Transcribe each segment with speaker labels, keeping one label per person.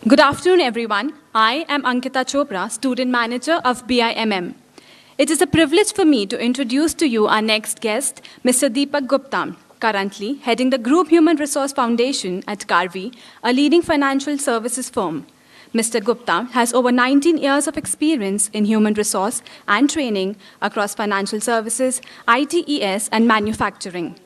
Speaker 1: Good afternoon, everyone. I am Ankita Chopra, Student Manager of BIMM. It is a privilege for me to introduce to you our next guest, Mr. Deepak Gupta, currently heading the Group Human Resource Foundation at Garvey, a leading financial services firm. Mr. Gupta has over 19 years of experience in human resource and training across financial services, ITES, and manufacturing.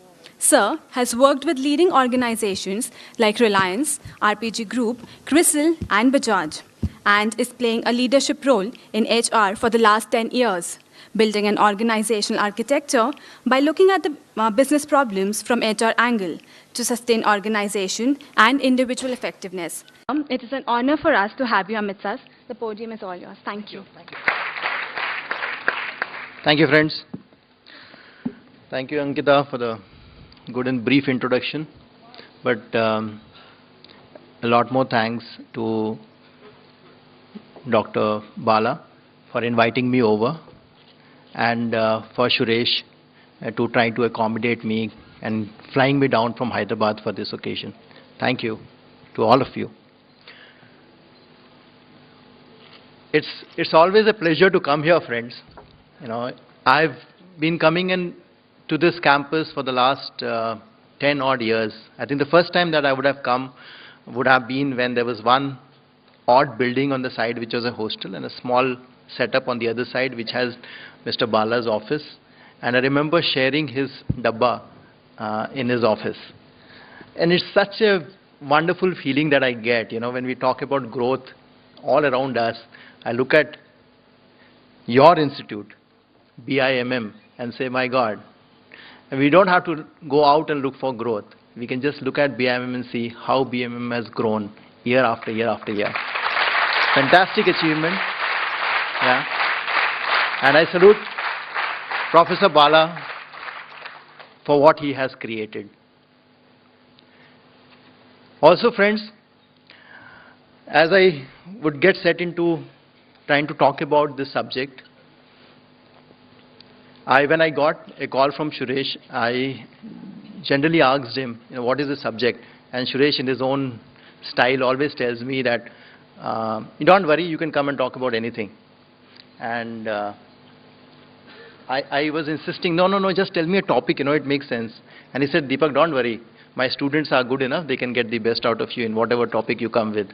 Speaker 1: Sir has worked with leading organizations like Reliance, RPG Group, CRISIL, and Bajaj, and is playing a leadership role in HR for the last 10 years, building an organizational architecture by looking at the business problems from HR angle to sustain organization and individual effectiveness. It is an honor for us to have you amidst us. The podium is all yours. Thank you.
Speaker 2: Thank you, friends. Thank you, Ankita, for the good and brief introduction. But a lot more thanks to Dr. Bala for inviting me over, and for Suresh to try to accommodate me and flying me down from Hyderabad for this occasion. Thank you to all of you. It's always a pleasure to come here, friends. You know, I've been coming in to this campus for the last 10 odd years. I think the first time that I would have come would have been when there was one odd building on the side which was a hostel, and a small setup on the other side which has Mr. Bala's office. And I remember sharing his dabba in his office. And it's such a wonderful feeling that I get, you know, when we talk about growth all around us. I look at your institute, BIMM, and say, my God, we don't have to go out and look for growth. We can just look at BIMM and see how BIMM has grown year after year after year. Fantastic achievement. Yeah. And I salute Professor Bala for what he has created. Also, friends, as I would get set into trying to talk about this subject, when I got a call from Suresh, I generally asked him, you know, what is the subject? And Suresh, in his own style, always tells me that, don't worry, you can come and talk about anything. And I was insisting, no, just tell me a topic, you know, it makes sense. And he said, Deepak, don't worry, my students are good enough, they can get the best out of you in whatever topic you come with.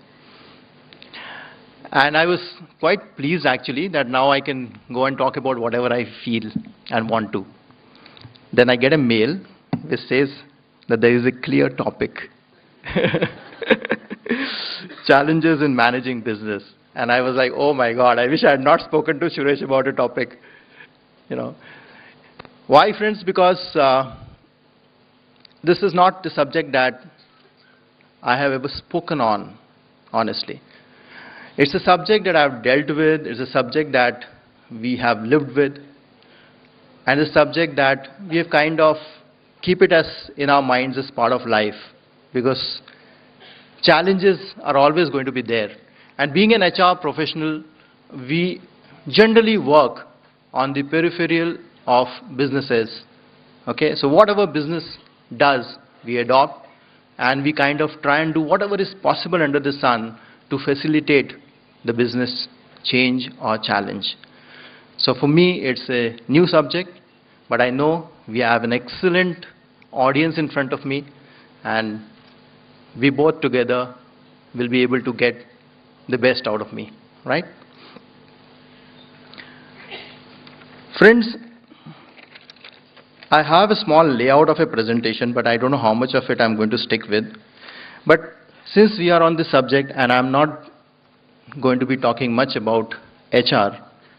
Speaker 2: And I was quite pleased, actually, that now I can go and talk about whatever I feel and want to. Then I get a mail which says that there is a clear topic. Challenges in managing business. And I was like, oh my God, I wish I had not spoken to Suresh about a topic. You know. Why, friends? Because this is not the subject that I have ever spoken on, honestly. It's a subject that I've dealt with, it's a subject that we have lived with, and a subject that we have kind of keep it as in our minds as part of life, because challenges are always going to be there. And being an HR professional, we generally work on the peripheral of businesses. Okay, so whatever business does, we adopt, and we kind of try and do whatever is possible under the sun to facilitate the business change or challenge. So for me, it's a new subject, but I know we have an excellent audience in front of me, and we both together will be able to get the best out of me, right? Friends, I have a small layout of a presentation, but I don't know how much of it I'm going to stick with. But since we are on this subject, and I'm not going to be talking much about HR,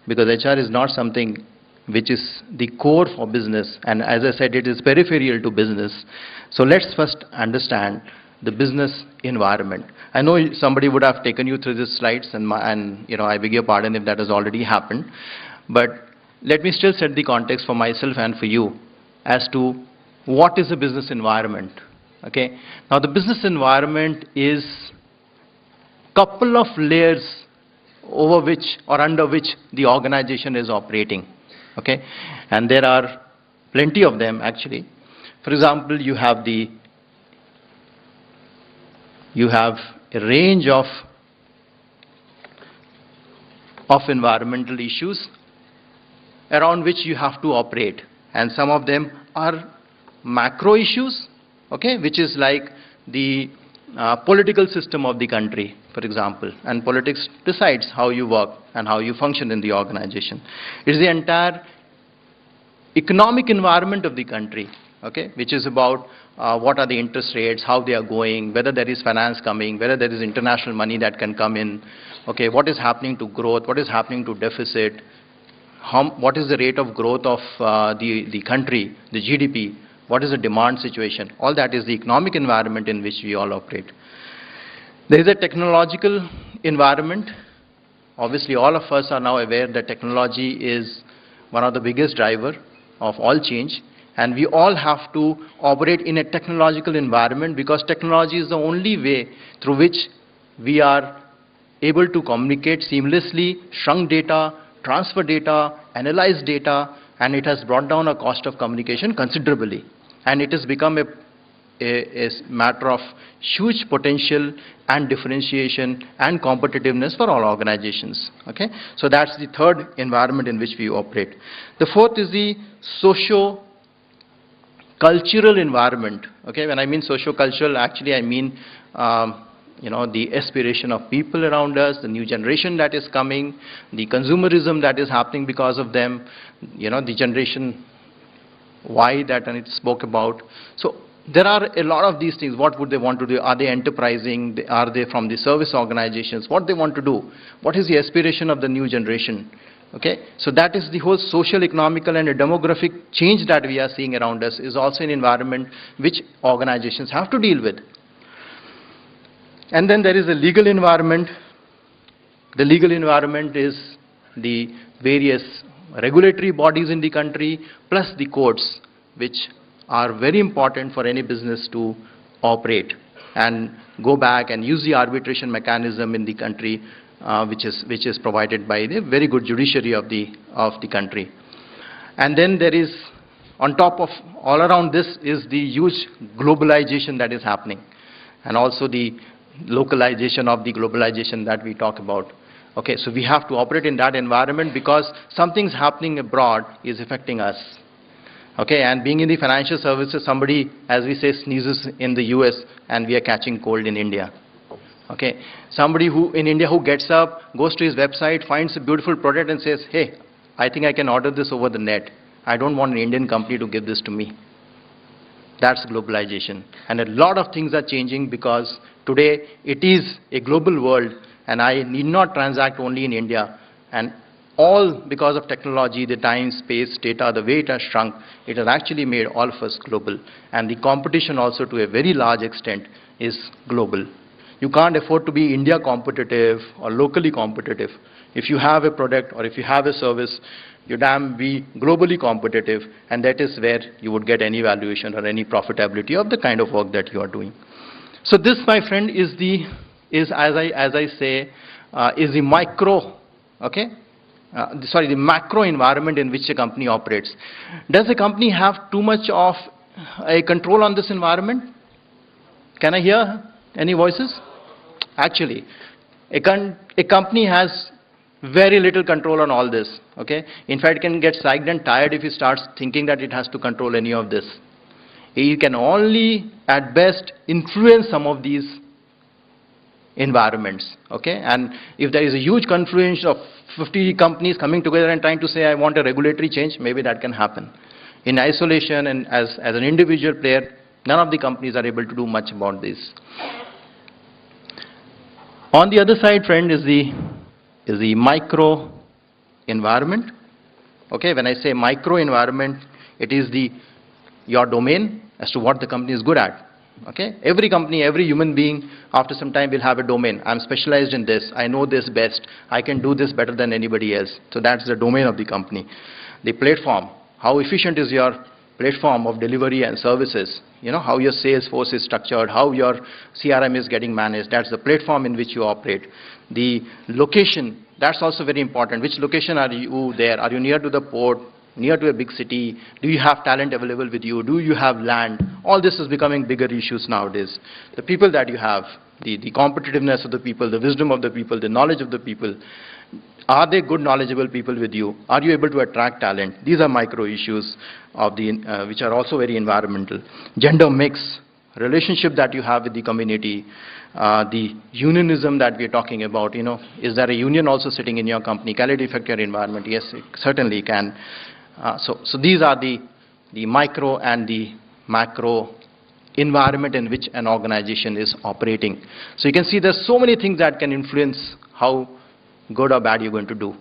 Speaker 2: because HR is not something which is the core for business, and as I said, it is peripheral to business. So let's first understand the business environment. I know somebody would have taken you through these slides, and you know, I beg your pardon if that has already happened, but let me still set the context for myself and for you as to what is a business environment. Okay, now the business environment is couple of layers over which or under which the organization is operating. Okay, and there are plenty of them actually. For example, you have a range of of environmental issues around which you have to operate. And some of them are macro issues, okay, which is like the political system of the country, for example, and politics decides how you work and how you function in the organization. It is the entire economic environment of the country, okay, which is about what are the interest rates, how they are going, whether there is finance coming, whether there is international money that can come in, okay, what is happening to growth, what is happening to deficit, what is the rate of growth of the country, the GDP, what is the demand situation. All that is the economic environment in which we all operate. There is a technological environment. Obviously, all of us are now aware that technology is one of the biggest driver of all change, and we all have to operate in a technological environment because technology is the only way through which we are able to communicate seamlessly, shrunk data, transfer data, analyze data, and it has brought down our cost of communication considerably. And it has become a matter of huge potential and differentiation and competitiveness for all organizations. Okay? So that's the third environment in which we operate. The fourth is the socio-cultural environment. Okay? When I mean socio-cultural, actually I mean the aspiration of people around us, the new generation that is coming, the consumerism that is happening because of them, the generation Y that Anit spoke about. So there are a lot of these things. What would they want to do? Are they enterprising? Are they from the service organizations? What they want to do? What is the aspiration of the new generation? Okay, so that is the whole social, economical and a demographic change that we are seeing around us is also an environment which organizations have to deal with. And then there is a legal environment. The legal environment is the various regulatory bodies in the country, plus the courts, which are very important for any business to operate and go back and use the arbitration mechanism in the country, which is provided by the very good judiciary of the country. And then there is, on top of all around this, is the huge globalization that is happening, and also the localization of the globalization that we talk about. Okay, so we have to operate in that environment because something's happening abroad is affecting us. Okay, and being in the financial services, somebody, as we say, sneezes in the US and we are catching cold in India. Okay, somebody who in India who gets up, goes to his website, finds a beautiful product and says, hey, I think I can order this over the net. I don't want an Indian company to give this to me. That's globalization. And a lot of things are changing because today it is a global world and I need not transact only in India. And all because of technology, the time, space, data, the way it has shrunk, it has actually made all of us global. And the competition also to a very large extent is global. You can't afford to be India competitive or locally competitive. If you have a product or if you have a service, you damn be globally competitive, and that is where you would get any valuation or any profitability of the kind of work that you are doing. So this, my friend, is the micro, okay? The macro environment in which a company operates. Does a company have too much of a control on this environment? Can I hear any voices? Actually, a company has very little control on all this. Okay? In fact, it can get psyched and tired if it starts thinking that it has to control any of this. It can only, at best, influence some of these environments. Okay? And if there is a huge confluence of 50 companies coming together and trying to say, I want a regulatory change, maybe that can happen. In isolation and as an individual player, none of the companies are able to do much about this. On the other side, friend, is the micro environment. Okay, when I say micro environment, it is your domain as to what the company is good at. Okay, every company, every human being, after some time will have a domain. I'm specialized in this. I know this best. I can do this better than anybody else. So that's the domain of the company. The platform. How efficient is your platform of delivery and services? You know, how your sales force is structured, how your CRM is getting managed. That's the platform in which you operate. The location, that's also very important. Which location are you there? Are you near to the port, near to a big city? Do you have talent available with you? Do you have land? All this is becoming bigger issues nowadays. The people that you have, the competitiveness of the people, the wisdom of the people, the knowledge of the people. Are they good, knowledgeable people with you? Are you able to attract talent? These are micro issues of the, which are also very environmental. Gender mix, relationship that you have with the community, the unionism that we are talking about. You know, is there a union also sitting in your company? Can it affect your environment? Yes, it certainly can. So these are the micro and the macro environment in which an organization is operating. So you can see there's so many things that can influence how good or bad you're going to do.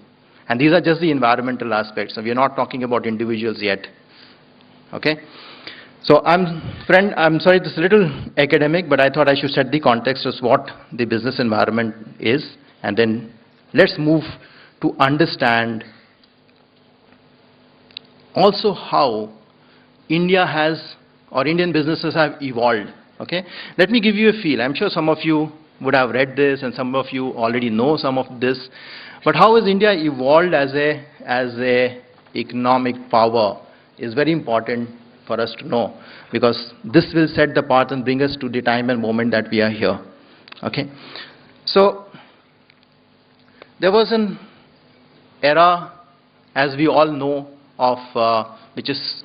Speaker 2: And these are just the environmental aspects. So we are not talking about individuals yet. Okay? So I'm sorry, this is a little academic, but I thought I should set the context as what the business environment is, and then let's move to understand also how India has, or Indian businesses have evolved. Okay? Let me give you a feel. I'm sure some of you would have read this and some of you already know some of this. But how has India evolved as a economic power is very important for us to know, because this will set the path and bring us to the time and moment that we are here. Okay? So there was an era, as we all know, of which is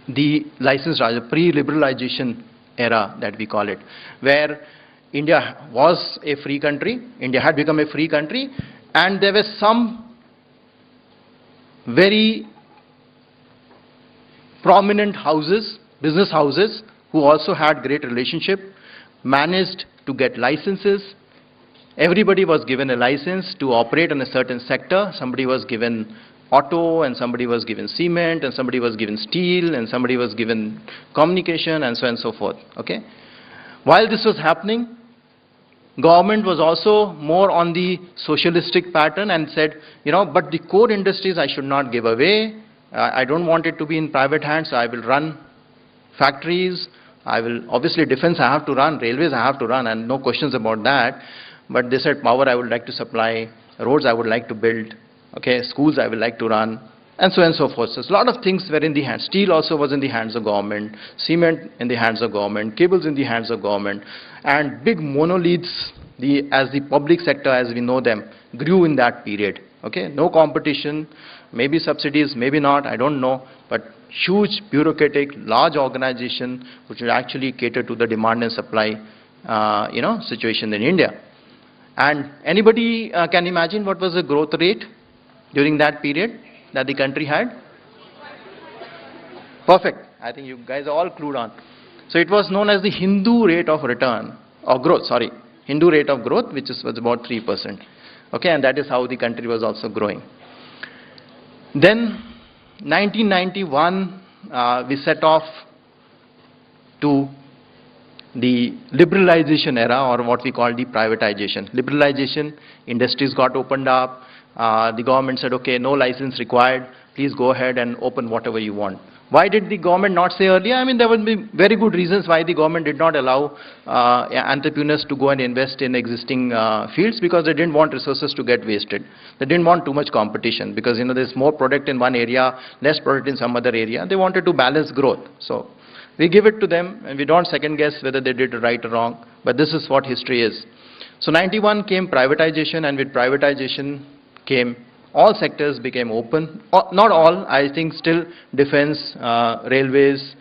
Speaker 2: the licensed Raj, pre-liberalization era that we call it, where India was a free country, India had become a free country, and there were some very prominent houses, business houses, who also had great relationship, managed to get licenses. Everybody was given a license to operate in a certain sector. Somebody was given auto, and somebody was given cement, and somebody was given steel, and somebody was given communication, and so on and so forth. Okay? While this was happening, government was also more on the socialistic pattern and said, you know, but the core industries I should not give away. I don't want it to be in private hands, so I will run factories. I will, obviously defense I have to run, railways I have to run, and no questions about that. But they said power I would like to supply, roads I would like to build, okay, schools I would like to run, and so on and so forth. So a lot of things were in the hands. Steel also was in the hands of government, cement in the hands of government, cables in the hands of government, and big monoliths, as the public sector as we know them, grew in that period. Okay, no competition, maybe subsidies, maybe not, I don't know, but huge bureaucratic, large organization which would actually cater to the demand and supply, situation in India. And anybody can imagine what was the growth rate during that period that the country had? Perfect. I think you guys are all clued on. So it was known as the Hindu rate of return, or growth, sorry, Hindu rate of growth, which was about 3%. Okay, and that is how the country was also growing. Then 1991, we set off to the liberalization era, or what we call the privatization. Liberalization, industries got opened up. The government said, okay, no license required. Please go ahead and open whatever you want. Why did the government not say earlier? I mean, there would be very good reasons why the government did not allow entrepreneurs to go and invest in existing fields, because they didn't want resources to get wasted. They didn't want too much competition, because there's more product in one area, less product in some other area. They wanted to balance growth. So we give it to them, and we don't second guess whether they did it right or wrong, but this is what history is. So 91 came privatization, and with privatization came all sectors became open. Not all, I think still defense, railways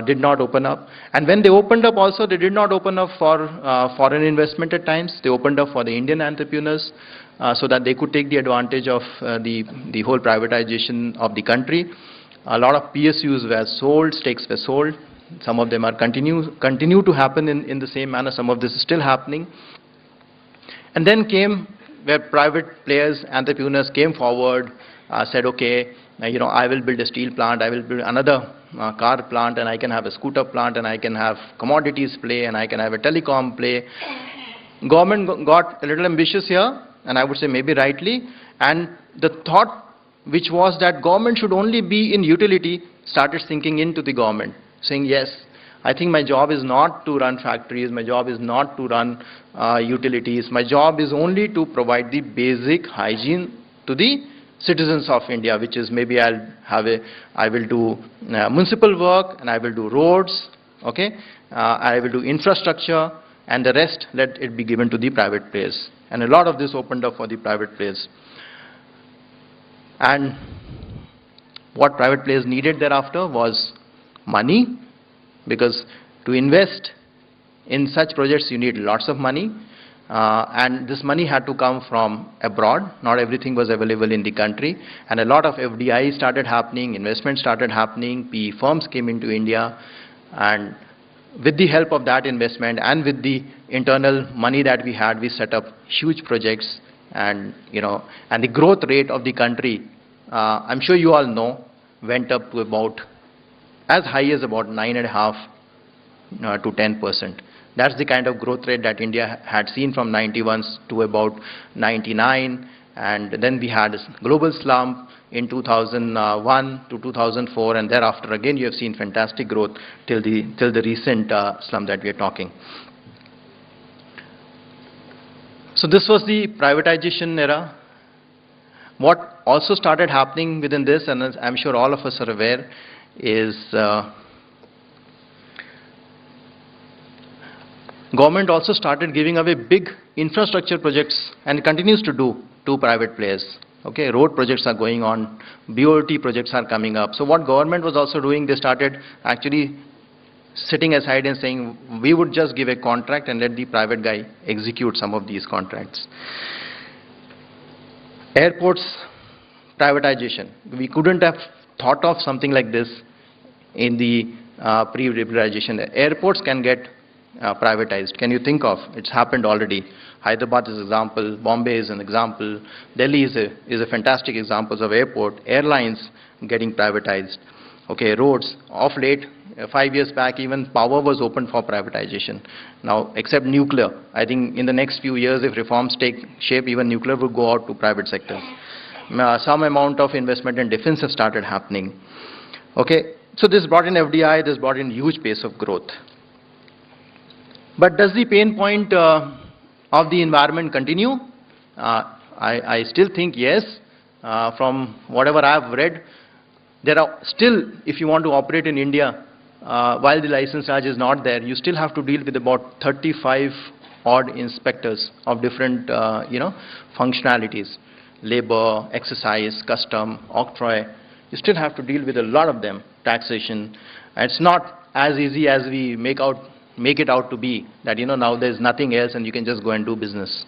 Speaker 2: did not open up. And when they opened up also, they did not open up for foreign investment at times. They opened up for the Indian entrepreneurs so that they could take the advantage of the whole privatization of the country. A lot of PSUs were sold, stakes were sold. Some of them are continue to happen in the same manner. Some of this is still happening. And then came where private players, entrepreneurs came forward, said, okay, I will build a steel plant, I will build another car plant, and I can have a scooter plant, and I can have commodities play, and I can have a telecom play. Government got a little ambitious here, and I would say maybe rightly, and the thought which was that government should only be in utility started sinking into the government, saying, yes, I think my job is not to run factories, my job is not to run utilities, my job is only to provide the basic hygiene to the citizens of India, which is maybe I will do municipal work, and I will do roads, Okay, I will do infrastructure, and the rest let it be given to the private players. And a lot of this opened up for the private players. And what private players needed thereafter was money, because to invest in such projects you need lots of money, and this money had to come from abroad. Not everything was available in the country, and a lot of FDI started happening, investment started happening, PE firms came into India, and with the help of that investment and with the internal money that we had, we set up huge projects. And and the growth rate of the country, I'm sure you all know, went up to about as high as about 9.5 to 10%. That's the kind of growth rate that India had seen from 91 to about 99, and then we had a global slump in 2001 to 2004, and thereafter again you have seen fantastic growth till the recent slump that we are talking. So this was the privatization era. What also started happening within this, and as I'm sure all of us are aware, is government also started giving away big infrastructure projects, and continues to do, to private players. Okay, road projects are going on, BOT projects are coming up. So what government was also doing, they started actually sitting aside and saying, we would just give a contract and let the private guy execute some of these contracts. Airports privatization. We couldn't have thought of something like this in the pre-liberalization. Airports can get privatized. Can you think of? It's happened already. Hyderabad is an example, Bombay is an example, Delhi is a fantastic example of airport, airlines getting privatized. Okay, roads, of late, 5 years back, even power was open for privatization. Now, except nuclear, I think in the next few years, if reforms take shape, even nuclear will go out to private sectors. Some amount of investment in defense has started happening. Okay, so this brought in FDI, this brought in huge pace of growth. But does the pain point of the environment continue? I still think yes. From whatever I have read, there are still, if you want to operate in India, while the license charge is not there, you still have to deal with about 35 odd inspectors of different functionalities, labor, excise, custom, octroi. You still have to deal with a lot of them, taxation. And it's not as easy as we make it out to be, that now there's nothing else and you can just go and do business.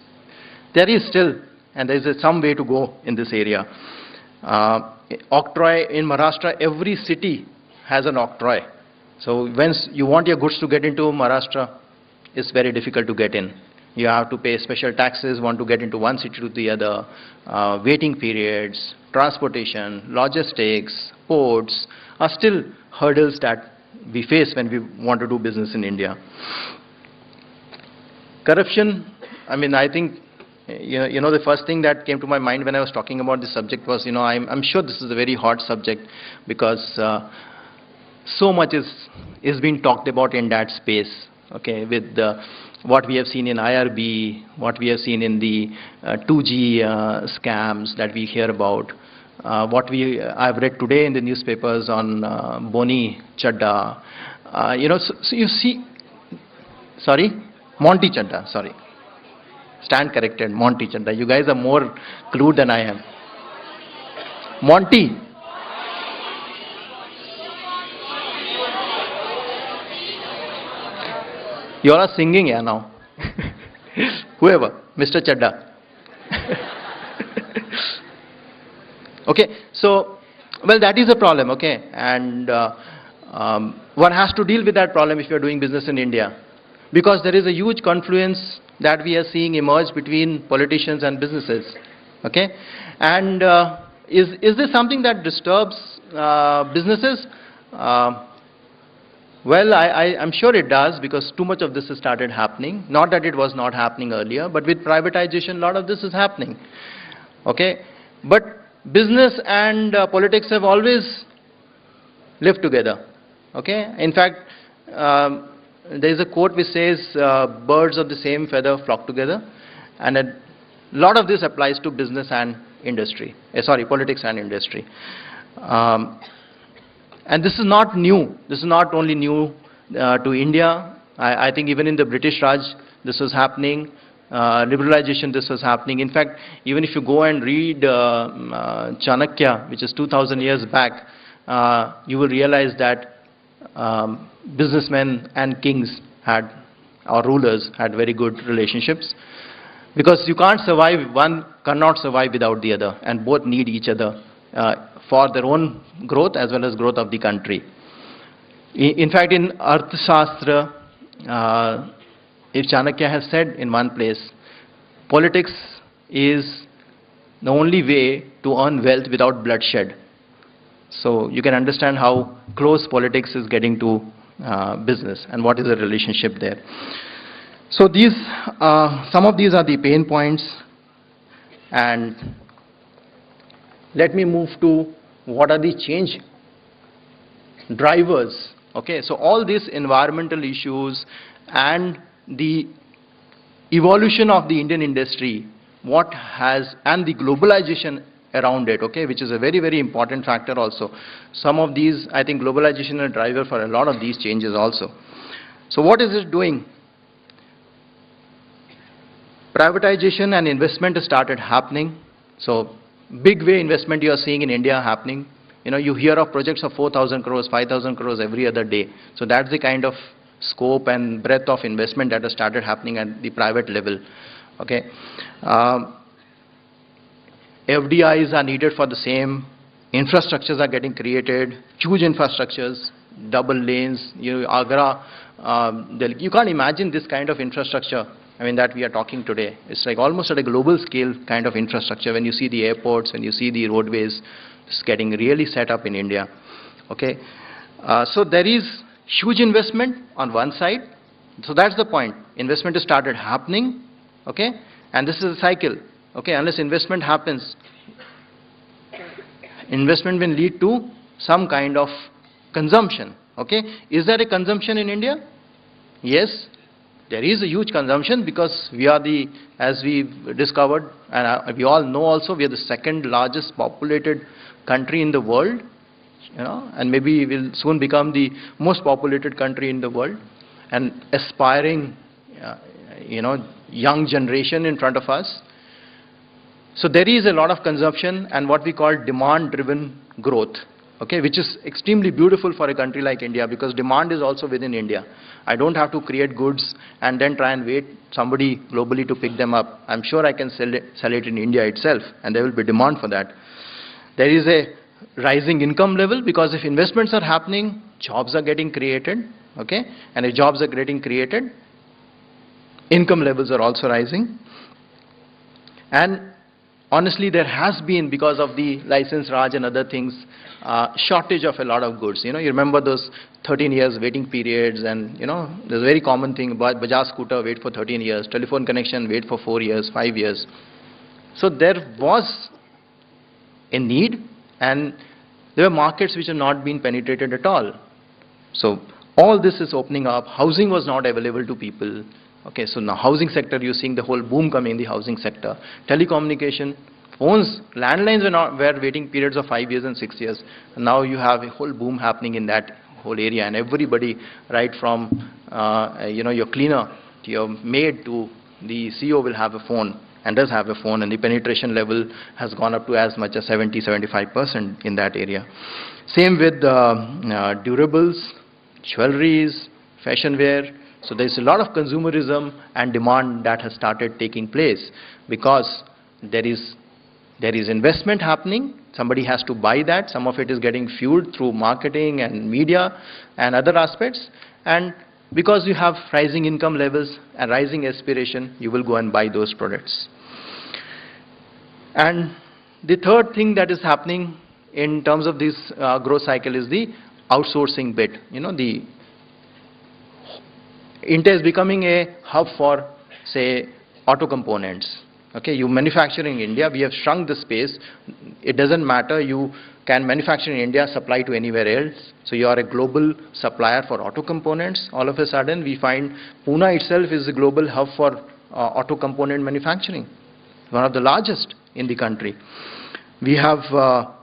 Speaker 2: There is still, and there is some way to go in this area. Octroi in Maharashtra, every city has an octroi. So once you want your goods to get into Maharashtra, it's very difficult to get in. You have to pay special taxes, want to get into one city to the other, waiting periods, transportation, logistics, ports are still hurdles that we face when we want to do business in India. Corruption, I think, the first thing that came to my mind when I was talking about this subject was, I'm sure this is a very hot subject, because so much is being talked about in that space, okay, with what we have seen in IRB, what we have seen in the 2G scams that we hear about, what I've read today in the newspapers on Boni Chadha, so you see, sorry, Monty Chadha, sorry. Stand corrected, Monty Chadha. You guys are more clued than I am. Monty. You all are singing here now. Whoever, Mr. Chadha. Okay, so, well, that is a problem, okay, and one has to deal with that problem if you are doing business in India, because there is a huge confluence that we are seeing emerge between politicians and businesses, okay, and is this something that disturbs businesses? Well, I'm sure it does, because too much of this has started happening. Not that it was not happening earlier, but with privatization, a lot of this is happening, okay, but business and politics have always lived together, okay. In fact, there is a quote which says, birds of the same feather flock together, and a lot of this applies to business and industry, politics and industry. And this is not new. This is not only new to India. I think even in the British Raj, this was happening. Liberalization, this was happening. In fact, even if you go and read Chanakya, which is 2,000 years back, you will realize that businessmen and kings had, or rulers had very good relationships. Because you can't survive, one cannot survive without the other, and both need each other for their own growth as well as growth of the country. In fact, in Arthashastra, if Chanakya has said in one place, politics is the only way to earn wealth without bloodshed. So you can understand how close politics is getting to business and what is the relationship there. So these, some of these are the pain points, and let me move to what are the change drivers. Okay, so all these environmental issues and the evolution of the Indian industry, what has, and the globalization around it, okay, which is a very, very important factor also. Some of these, I think globalization is a driver for a lot of these changes also. So what is it doing? Privatization and investment has started happening. So big way investment you are seeing in India happening. You know, you hear of projects of 4,000 crores, 5,000 crores every other day. So that's the kind of scope and breadth of investment that has started happening at the private level. Okay. FDIs are needed for the same. Infrastructures are getting created, huge infrastructures, double lanes, Agra, Delhi. You can't imagine this kind of infrastructure, I mean, that we are talking today. It's like almost at a global scale kind of infrastructure. When you see the airports, when you see the roadways, it's getting really set up in India. Okay. So there is huge investment on one side. So that's the point. Investment has started happening. Okay. And this is a cycle. Okay. Unless investment happens, investment will lead to some kind of consumption. Okay. Is there a consumption in India? Yes. There is a huge consumption because we are the, as we discovered, and we all know also, we are the second largest populated country in the world, you know, and maybe will soon become the most populated country in the world, and aspiring, you know, young generation in front of us. So there is a lot of consumption and what we call demand-driven growth. Okay, which is extremely beautiful for a country like India, because demand is also within India. I don't have to create goods and then try and wait somebody globally to pick them up. I'm sure I can sell it in India itself, and there will be demand for that. There is a rising income level, because if investments are happening, jobs are getting created. Okay, and if jobs are getting created, income levels are also rising. And honestly, there has been, because of the license Raj and other things, shortage of a lot of goods. You know, you remember those 13 years waiting periods, and you know, there's a very common thing about Bajaj scooter, wait for 13 years, telephone connection, wait for 4 years, 5 years. So there was a need, and there were markets which have not been penetrated at all. So all this is opening up. Housing was not available to people. Okay, so now housing sector, you're seeing the whole boom coming in the housing sector. Telecommunication, phones, landlines were waiting periods of 5 years and 6 years. And now you have a whole boom happening in that whole area, and everybody, right from you know, your cleaner to your maid to the CEO will have a phone, and does have a phone, and the penetration level has gone up to as much as 70–75% in that area. Same with durables, jewelries, fashion wear. So there's a lot of consumerism and demand that has started taking place, because there is investment happening. Somebody has to buy that. Some of it is getting fueled through marketing and media and other aspects. And because you have rising income levels and rising aspiration, you will go and buy those products. And the third thing that is happening in terms of this growth cycle is the outsourcing bit. You know, India is becoming a hub for, say, auto components. Okay, you manufacture in India, we have shrunk the space. It doesn't matter, you can manufacture in India, supply to anywhere else. So you are a global supplier for auto components. All of a sudden, we find Pune itself is a global hub for auto component manufacturing, one of the largest in the country. We have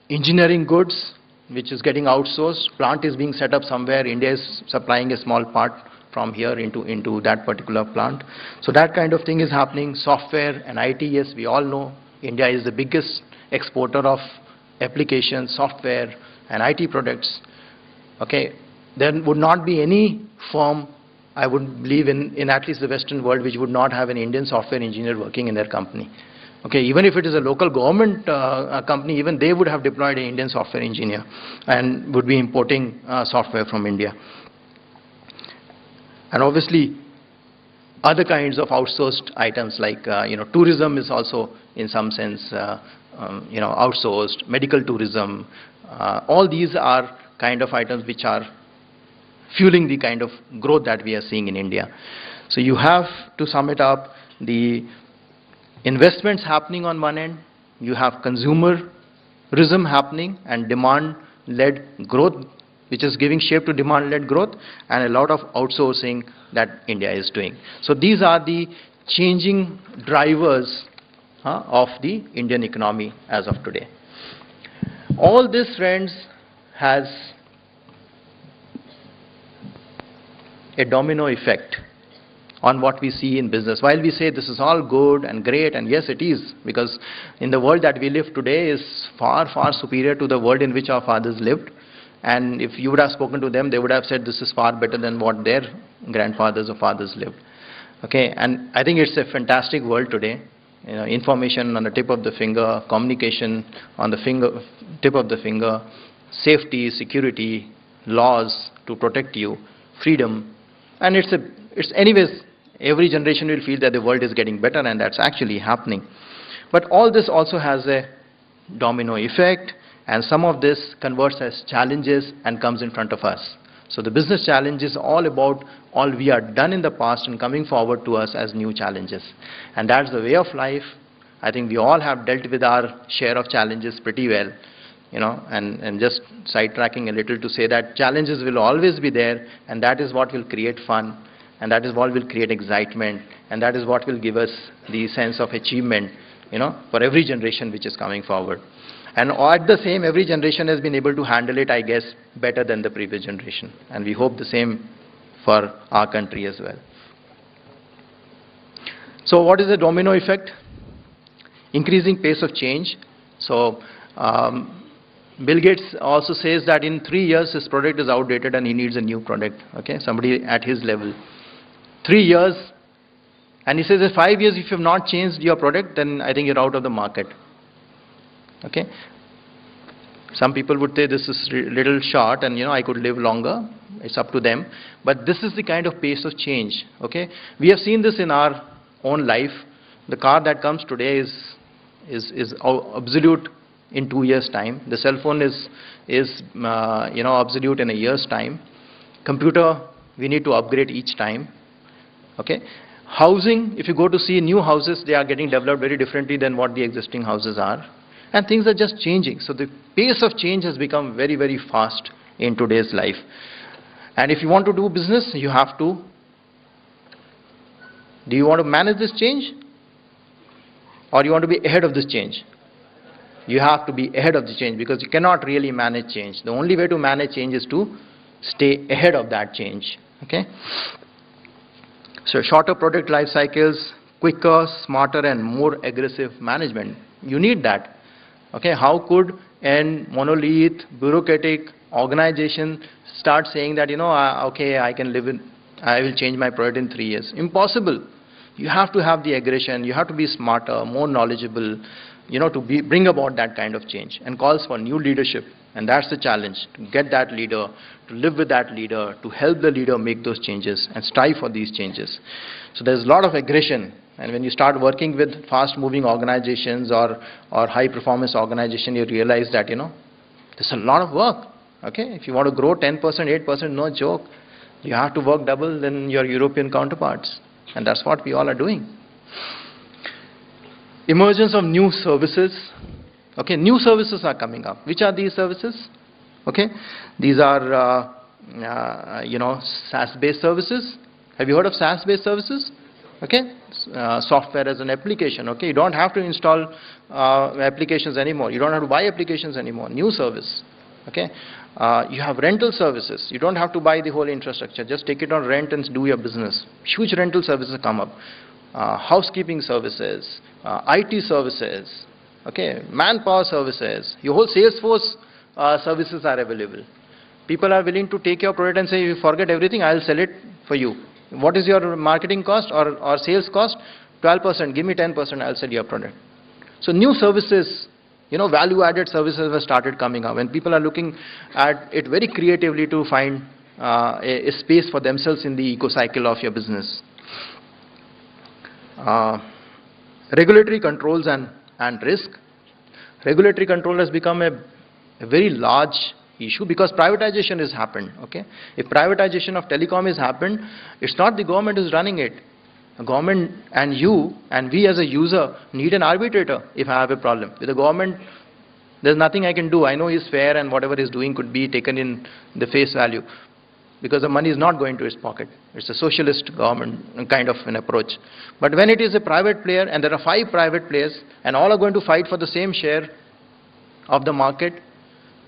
Speaker 2: engineering goods, which is getting outsourced. Plant is being set up somewhere. India is supplying a small part from here into that particular plant. So that kind of thing is happening. Software and IT, yes, we all know India is the biggest exporter of applications, software and IT products. Okay, there would not be any firm, I would believe, in at least the Western world, which would not have an Indian software engineer working in their company. Okay, even if it is a local government company, even they would have deployed an Indian software engineer and would be importing software from India. And obviously, other kinds of outsourced items like tourism is also in some sense outsourced. Medical tourism, all these are kind of items which are fueling the kind of growth that we are seeing in India. So you have to sum it up, the investments happening on one end, you have consumerism happening and demand-led growth, which is giving shape to demand-led growth, and a lot of outsourcing that India is doing. So these are the changing drivers of the Indian economy as of today. All this, friends, has a domino effect on what we see in business. While we say this is all good and great, and yes, it is, because in the world that we live today is far, far superior to the world in which our fathers lived. And if you would have spoken to them, they would have said this is far better than what their grandfathers or fathers lived. Okay, and I think it's a fantastic world today. Information on the tip of the finger, communication on the tip of the finger, safety, security, laws to protect you, freedom. And it's anyways, every generation will feel that the world is getting better, and that's actually happening. But all this also has a domino effect, and some of this converts as challenges and comes in front of us. So the business challenge is all about all we are done in the past and coming forward to us as new challenges. And that's the way of life. I think we all have dealt with our share of challenges pretty well. And just sidetracking a little to say that challenges will always be there, and that is what will create fun, and that is what will create excitement, and that is what will give us the sense of achievement, for every generation which is coming forward. And at the same, every generation has been able to handle it, I guess, better than the previous generation. And we hope the same for our country as well. So what is the domino effect? Increasing pace of change. So Bill Gates also says that in 3 years his product is outdated and he needs a new product. Okay, somebody at his level. 3 years, and he says in 5 years if you have not changed your product, then I think you're out of the market. Okay, some people would say this is little short, and I could live longer. It's up to them. But this is the kind of pace of change. Okay, we have seen this in our own life. The car that comes today is obsolete in 2 years' time. The cell phone is obsolete in a year's time. Computer, we need to upgrade each time. Okay, housing, if you go to see new houses, they are getting developed very differently than what the existing houses are. And things are just changing. So the pace of change has become very, very fast in today's life. And if you want to do business, you have to. Do you want to manage this change? Or you want to be ahead of this change? You have to be ahead of the change, because you cannot really manage change. The only way to manage change is to stay ahead of that change. Okay? So shorter product life cycles, quicker, smarter, and more aggressive management. You need that. Okay, how could a monolith, bureaucratic organization start saying that, okay, I will change my product in 3 years? Impossible. You have to have the aggression, you have to be smarter, more knowledgeable, to bring about that kind of change, and calls for new leadership. And that's the challenge, to get that leader, to live with that leader, to help the leader make those changes and strive for these changes. So there's a lot of aggression. And when you start working with fast-moving organizations or high-performance organizations, you realize that, there's a lot of work. Okay, if you want to grow 10%, 8%, no joke. You have to work double than your European counterparts. And that's what we all are doing. Emergence of new services. Okay, new services are coming up. Which are these services? Okay, these are, SaaS-based services. Have you heard of SaaS-based services? Okay, software as an application. Okay, you don't have to install applications anymore. You don't have to buy applications anymore. New service. Okay, you have rental services. You don't have to buy the whole infrastructure. Just take it on rent and do your business. Huge rental services come up. Housekeeping services, IT services, okay, manpower services. Your whole Salesforce services are available. People are willing to take your product and say, you forget everything, I'll sell it for you. What is your marketing cost or sales cost? 12%, give me 10%, I'll sell your product. So new services, value-added services have started coming up, and people are looking at it very creatively to find a space for themselves in the eco-cycle of your business. Regulatory controls and risk. Regulatory control has become a very large issue because privatization has happened. Okay, if privatization of telecom has happened, it's not the government who's running it. The government and you and we as a user need an arbitrator if I have a problem. With the government, there's nothing I can do. I know he's fair and whatever he's doing could be taken in the face value because the money is not going to his pocket. It's a socialist government kind of an approach. But when it is a private player and there are 5 private players and all are going to fight for the same share of the market,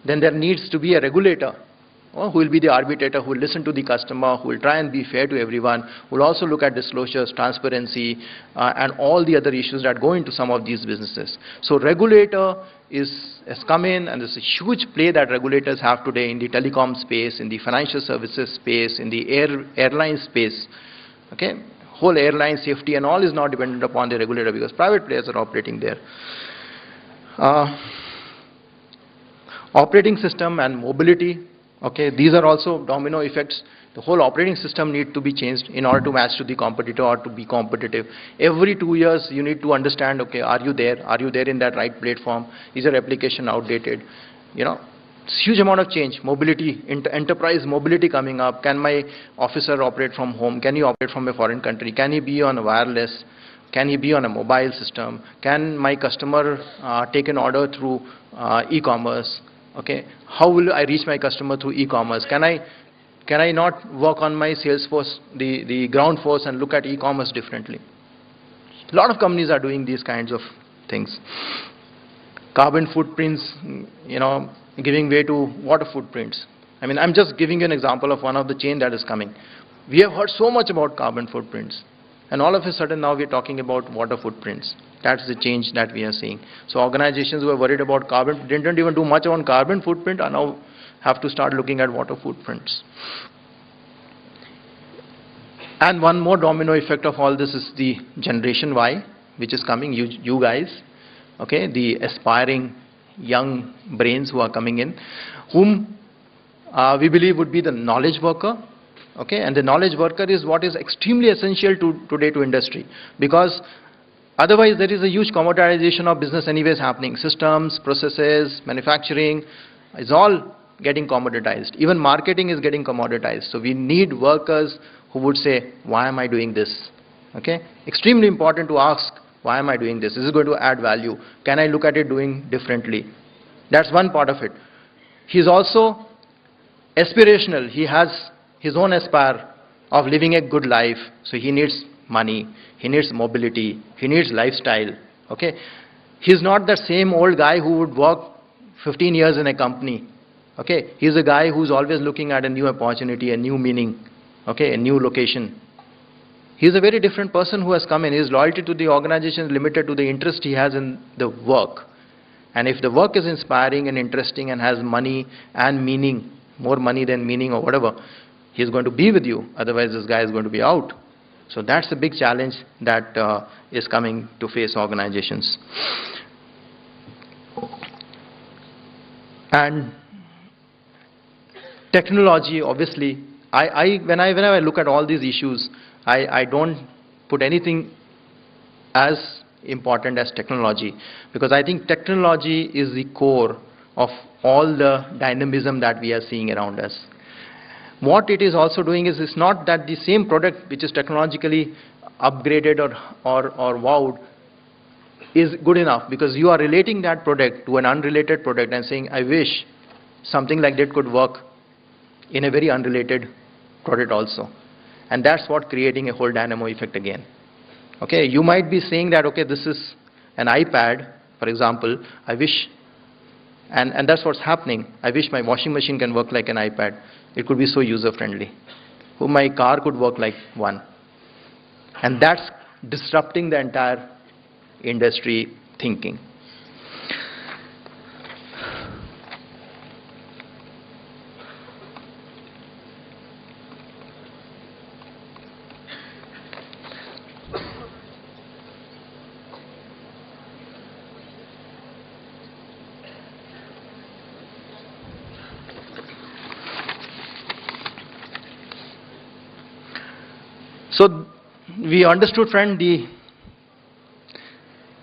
Speaker 2: then there needs to be a regulator who will be the arbitrator, who will listen to the customer, who will try and be fair to everyone, who will also look at disclosures, transparency, and all the other issues that go into some of these businesses. So regulator has come in, and there's a huge play that regulators have today in the telecom space, in the financial services space, in the airline space. Okay, whole airline safety and all is not dependent upon the regulator because private players are operating there. Operating system and mobility. Okay, these are also domino effects. The whole operating system needs to be changed in order to match to the competitor or to be competitive. Every 2 years, you need to understand, okay, are you there? Are you there in that right platform? Is your application outdated? It's huge amount of change. Mobility, enterprise mobility coming up. Can my officer operate from home? Can he operate from a foreign country? Can he be on a wireless? Can he be on a mobile system? Can my customer take an order through e-commerce? Okay, how will I reach my customer through e-commerce? Can I not work on my sales force, the ground force, and look at e-commerce differently? A lot of companies are doing these kinds of things. Carbon footprints, giving way to water footprints. I mean, I'm just giving you an example of one of the chain that is coming. We have heard so much about carbon footprints, and all of a sudden now we're talking about water footprints. That's the change that we are seeing. So organizations who are worried about carbon, didn't even do much on carbon footprint, are now have to start looking at water footprints. And one more domino effect of all this is the Generation Y, which is coming, you guys, okay, the aspiring young brains who are coming in, whom we believe would be the knowledge worker. Okay, and the knowledge worker is what is extremely essential today to industry, because otherwise there is a huge commoditization of business anyways happening. Systems, processes, manufacturing is all getting commoditized. Even marketing is getting commoditized. So we need workers who would say, why am I doing this? Okay, extremely important to ask, why am I doing this? Is it going to add value? Can I look at it doing differently? That's one part of it. He's also aspirational. He has his own aspire of living a good life. So he needs money, he needs mobility, he needs lifestyle. Okay, he's not the same old guy who would work 15 years in a company. Okay, he's a guy who's always looking at a new opportunity, a new meaning, okay, a new location. He's a very different person who has come in. His loyalty to the organization is limited to the interest he has in the work. And if the work is inspiring and interesting and has money and meaning, more money than meaning or whatever, he's going to be with you. Otherwise, this guy is going to be out. So that's a big challenge that is coming to face organizations. And technology, obviously, when I look at all these issues, I don't put anything as important as technology, because I think technology is the core of all the dynamism that we are seeing around us. What it is also doing is it's not that the same product which is technologically upgraded or wowed is good enough, because you are relating that product to an unrelated product and saying, I wish something like that could work in a very unrelated product also. And that's what creating a whole dynamo effect again. Okay, you might be saying that, okay, this is an iPad, for example. I wish And that's what's happening. I wish my washing machine can work like an iPad. It could be so user-friendly. My car could work like one. And that's disrupting the entire industry thinking. So we understood, friend, the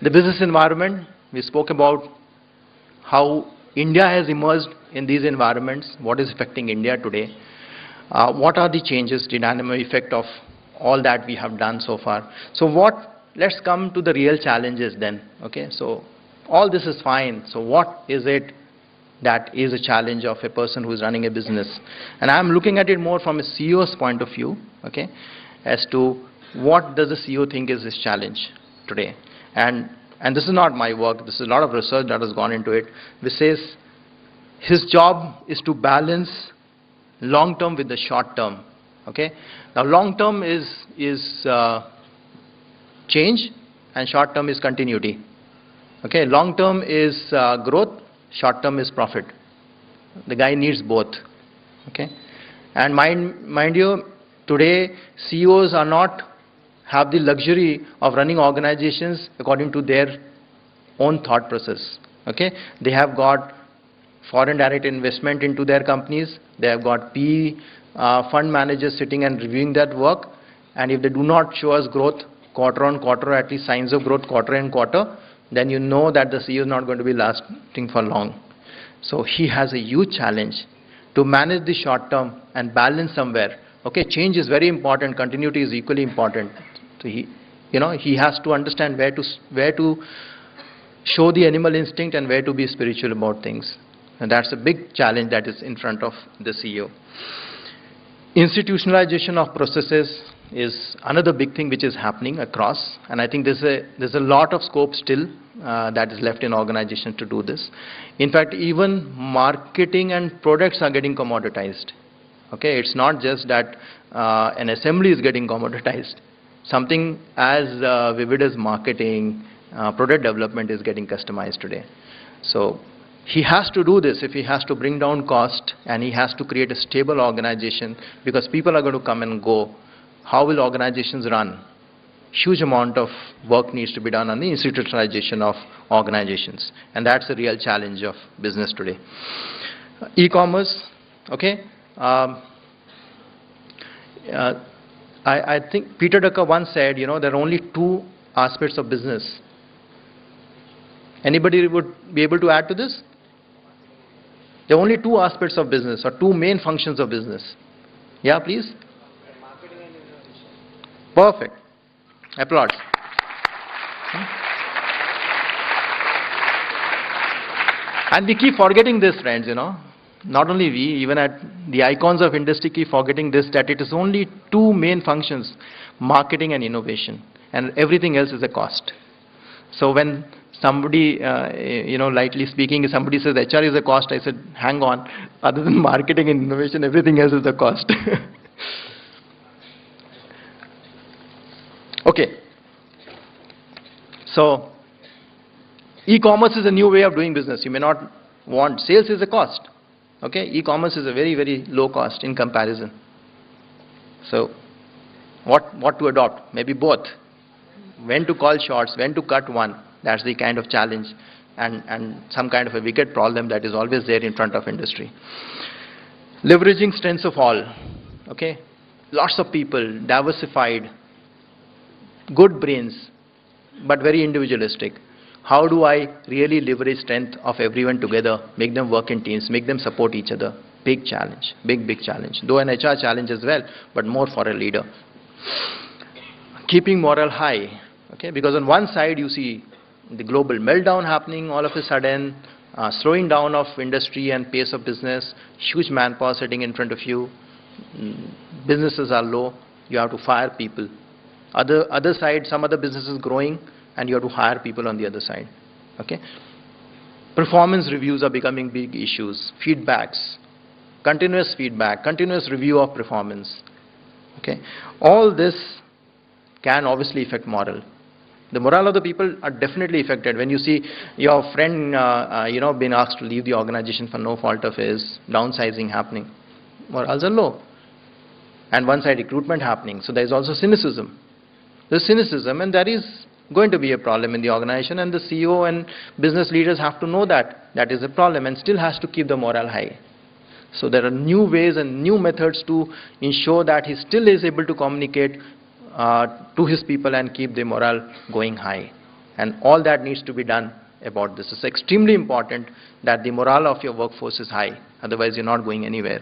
Speaker 2: business environment. We spoke about how India has emerged in these environments, what is affecting India today, what are the changes, the dynamic effect of all that we have done so far. So let's come to the real challenges then, okay? So all this is fine. So what is it that is a challenge of a person who is running a business? And I'm looking at it more from a CEO's point of view, okay, as to what does the CEO think is his challenge today. And this is not my work, this is a lot of research that has gone into it, which says his job is to balance long term with the short term. Okay? Now long term is change and short term is continuity. Okay? Long term is growth, short term is profit. The guy needs both. Okay? And mind you, today CEOs are not have the luxury of running organizations according to their own thought process. Okay? They have got foreign direct investment into their companies. They have got PE fund managers sitting and reviewing that work. And if they do not show us growth quarter on quarter, or at least signs of growth quarter on quarter, then you know that the CEO is not going to be lasting for long. So he has a huge challenge to manage the short term and balance somewhere. Okay, change is very important. Continuity is equally important. So he has to understand where to show the animal instinct and where to be spiritual about things. And that's a big challenge that is in front of the CEO. Institutionalization of processes is another big thing which is happening across. And I think there's a lot of scope still that is left in organizations to do this. In fact, even marketing and products are getting commoditized. Okay, it's not just that an assembly is getting commoditized. Something as vivid as marketing, product development is getting customized today. So he has to do this if he has to bring down cost, and he has to create a stable organization, because people are going to come and go. How will organizations run? Huge amount of work needs to be done on the institutionalization of organizations, and that's the real challenge of business today. E-commerce, okay. I think Peter Drucker once said, there are only two aspects of business. Anybody would be able to add to this? There are only two aspects of business, or two main functions of business. Yeah, please? Marketing and innovation. Perfect. Applause. And we keep forgetting this, friends, Not only we, even at the icons of industry keep forgetting this, that it is only two main functions, marketing and innovation, and everything else is a cost. So when somebody, lightly speaking, somebody says HR is a cost, I said, hang on, other than marketing and innovation, everything else is a cost. Okay. So e-commerce is a new way of doing business. You may not want, sales is a cost. Okay, e-commerce is a very, very low cost in comparison. So what to adopt? Maybe both. When to call shots, when to cut one. That's the kind of challenge and some kind of a wicked problem that is always there in front of industry. Leveraging strengths of all. Okay, lots of people, diversified, good brains, but very individualistic. How do I really leverage strength of everyone together, make them work in teams, make them support each other? Big challenge, big challenge. Though an HR challenge as well, but more for a leader. Keeping morale high, okay? Because on one side you see the global meltdown happening all of a sudden, slowing down of industry and pace of business, huge manpower sitting in front of you, businesses are low, you have to fire people. Other side, some other businesses growing, and you have to hire people on the other side. Okay? Performance reviews are becoming big issues. Feedbacks, continuous feedback, continuous review of performance. Okay, all this can obviously affect morale. The morale of the people are definitely affected. When you see your friend, being asked to leave the organization for no fault of his, downsizing happening, morals are low. And one side recruitment happening. So there is also cynicism. There's cynicism, and that is going to be a problem in the organization, and the CEO and business leaders have to know that that is a problem and still has to keep the morale high. So there are new ways and new methods to ensure that he still is able to communicate to his people and keep the morale going high. And all that needs to be done about this. It's extremely important that the morale of your workforce is high, otherwise you're not going anywhere.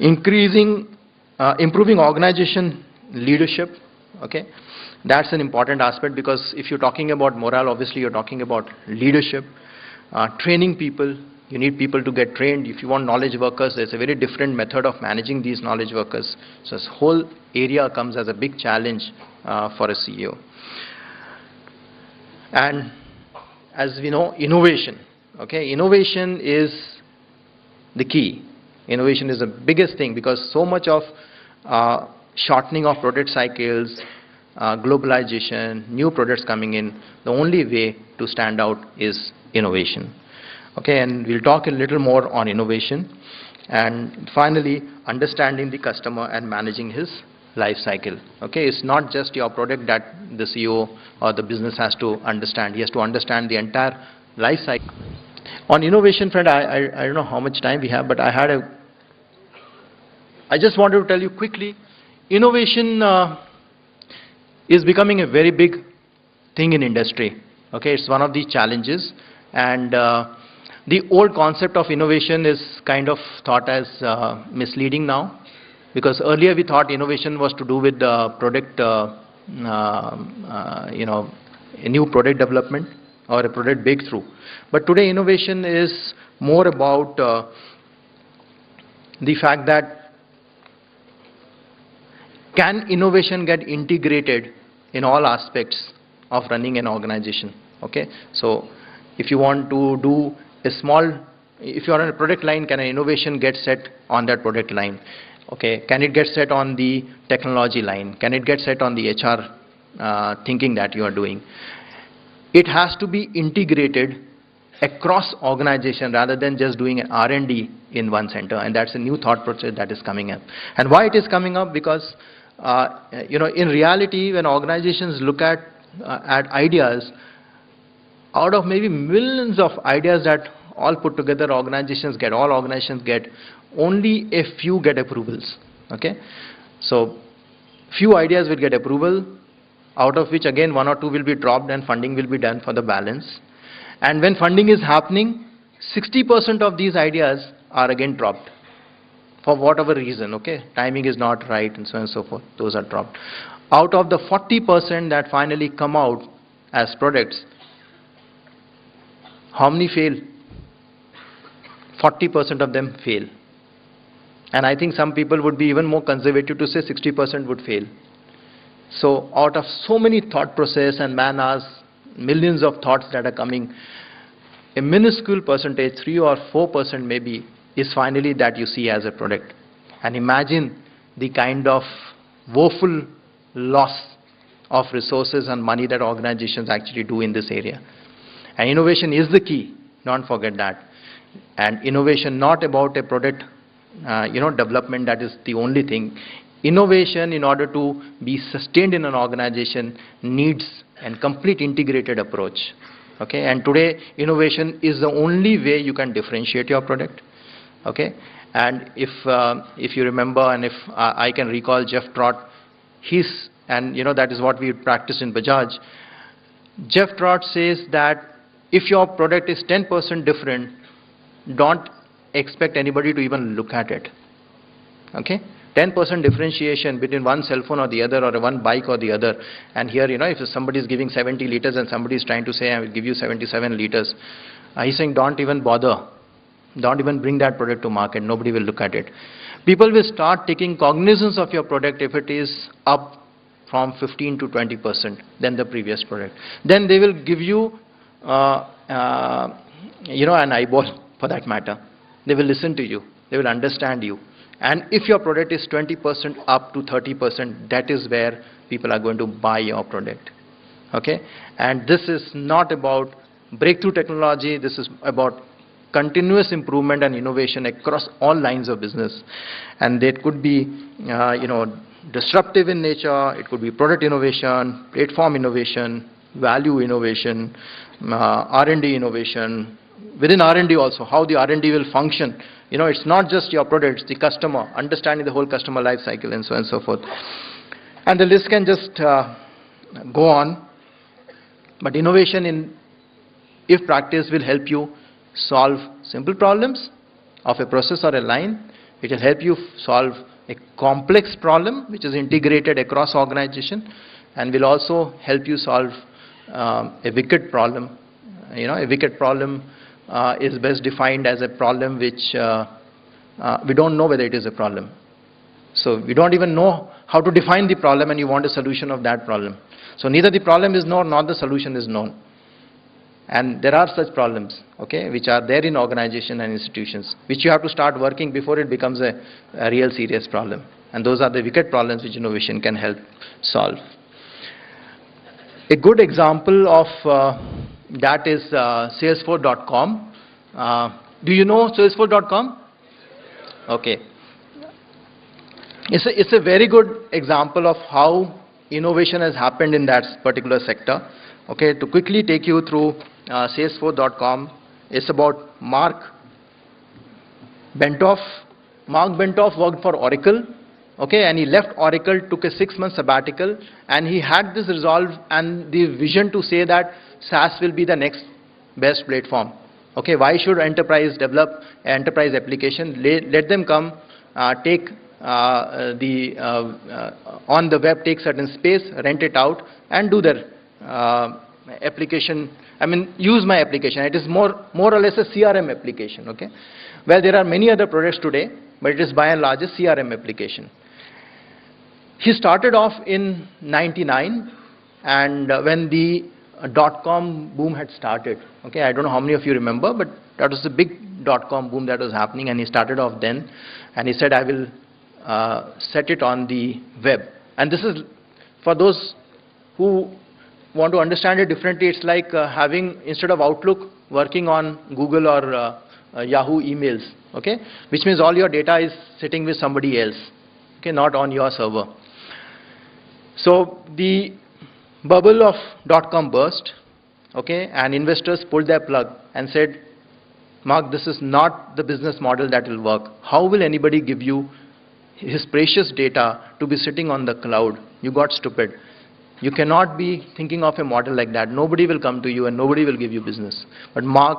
Speaker 2: Improving organization leadership, okay, that's an important aspect, because if you're talking about morale, obviously you're talking about leadership, training people. You need people to get trained. If you want knowledge workers, there's a very different method of managing these knowledge workers. So this whole area comes as a big challenge for a CEO. And as we know, innovation. Okay, innovation is the key. Innovation is the biggest thing, because so much of shortening of product cycles, globalization, new products coming in, the only way to stand out is innovation. Okay, and we'll talk a little more on innovation. And finally, understanding the customer and managing his life cycle. Okay, it's not just your product that the CEO or the business has to understand. He has to understand the entire life cycle. On innovation front, I don't know how much time we have, but I just wanted to tell you quickly, innovation is becoming a very big thing in industry. Okay, it's one of the challenges, and the old concept of innovation is kind of thought as misleading now, because earlier we thought innovation was to do with the product, a new product development or a product breakthrough. But today innovation is more about the fact that can innovation get integrated in all aspects of running an organization. Okay, so if you want to do if you are on a product line, can an innovation get set on that product line? Okay, can it get set on the technology line? Can it get set on the HR thinking that you are doing? It has to be integrated across organization rather than just doing an R&D in one center, and that's a new thought process that is coming up. And why it is coming up? Because in reality, when organizations look at ideas, out of maybe millions of ideas that all put together all organizations get, only a few get approvals. Okay, so few ideas will get approval, out of which again 1 or 2 will be dropped and funding will be done for the balance. And when funding is happening, 60% of these ideas are again dropped for whatever reason. Okay, timing is not right and so on and so forth. Those are dropped. Out of the 40% that finally come out as products, how many fail? 40% of them fail. And I think some people would be even more conservative to say 60% would fail. So out of so many thought process and man hours, millions of thoughts that are coming, a minuscule percentage, 3 or 4% maybe, is finally that you see as a product. And imagine the kind of woeful loss of resources and money that organizations actually do in this area. And innovation is the key, don't forget that. And innovation not about a product development, that is the only thing. Innovation, in order to be sustained in an organization, needs a complete integrated approach. Okay, and today innovation is the only way you can differentiate your product. Okay, and if you remember, and if I can recall Jeff Trott, that is what we practice in Bajaj. Jeff Trott says that if your product is 10% different, don't expect anybody to even look at it. Okay, 10% differentiation between one cell phone or the other, or one bike or the other. And here, if somebody is giving 70 liters and somebody is trying to say, I will give you 77 liters, he's saying, don't even bother. Don't even bring that product to market. Nobody will look at it. People will start taking cognizance of your product if it is up from 15 to 20% than the previous product. Then they will give you an eyeball for that matter. They will listen to you. They will understand you. And if your product is 20% up to 30%, that is where people are going to buy your product. Okay? And this is not about breakthrough technology. This is about continuous improvement and innovation across all lines of business. And that could be, disruptive in nature. It could be product innovation, platform innovation, value innovation, R&D innovation. Within R&D also, how the R&D will function. It's not just your product, it's the customer, understanding the whole customer life cycle and so on and so forth. And the list can just go on. But innovation, if practice, will help you solve simple problems of a process or a line. It will help you solve a complex problem which is integrated across organization, and will also help you solve a wicked problem. A wicked problem is best defined as a problem which we don't know whether it is a problem. So we don't even know how to define the problem, and you want a solution of that problem. So neither the problem is known nor the solution is known. And there are such problems, okay, which are there in organization and institutions, which you have to start working before it becomes a real serious problem. And those are the wicked problems which innovation can help solve. A good example of that is Salesforce.com. Do you know Salesforce.com? Okay. It's a very good example of how innovation has happened in that particular sector. Okay, to quickly take you through Salesforce.com, it's about Mark Bentoff. Mark Bentoff worked for Oracle, okay, and he left Oracle, took a 6-month sabbatical, and he had this resolve and the vision to say that SaaS will be the next best platform. Okay, why should enterprise develop an enterprise application? Let them come, take on the web, take certain space, rent it out, and do their application. Use my application. It is more or less a CRM application. Okay, well, there are many other products today, but it is by and large a CRM application. He started off in '99, and when the .com boom had started. Okay, I don't know how many of you remember, but that was a big .com boom that was happening, and he started off then, and he said, I will set it on the web. And this is, for those who want to understand it differently, it's like having, instead of Outlook, working on Google or Yahoo emails, okay, which means all your data is sitting with somebody else, okay, not on your server. So the bubble of .com burst, okay, and investors pulled their plug and said, Mark, this is not the business model that will work. How will anybody give you his precious data to be sitting on the cloud? You got stupid. You cannot be thinking of a model like that. Nobody will come to you and nobody will give you business. But Mark